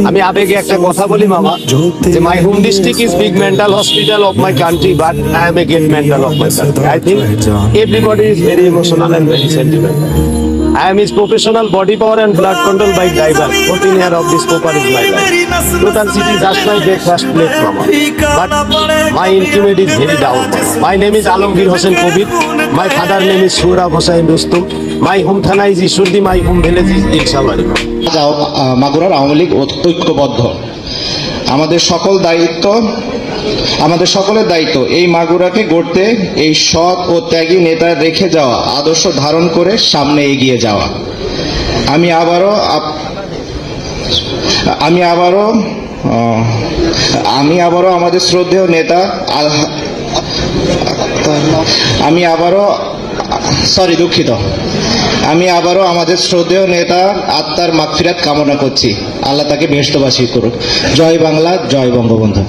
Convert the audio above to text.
আমি আবেগে একটা কথা বলি মামা, যে my home district is big mental hospital of my country, but I M a great mental of my country. I think everybody is very emotional and very sentimental. I am his professional body power and blood control by driver. 14 year of this copper is my life. Total city just my breakfast plate, mama. But my intimate is very down. My name is Alamgir Hossain Kobir. My father name is Sohrab Hossain Rustum. My home thana is Ishurdi. My home village is Ilshabari. মাগুরার আওয়ামী লীগ ঐক্যবদ্ধ। আমাদের সকলের দায়িত্ব এই মাগুরাকে গড়তে এই সৎ ও ত্যাগী নেতা রেখে যাওয়া আদর্শ ধারণ করে সামনে এগিয়ে যাওয়া। আমি আবারও আমাদের শ্রদ্ধেয় নেতা আমাদের শ্রদ্ধেয় নেতা আত্মার মাগফিরাত কামনা করছি। আল্লাহ তাকে বেহেশতবাসী করুক। জয় বাংলা, জয় বঙ্গবন্ধু।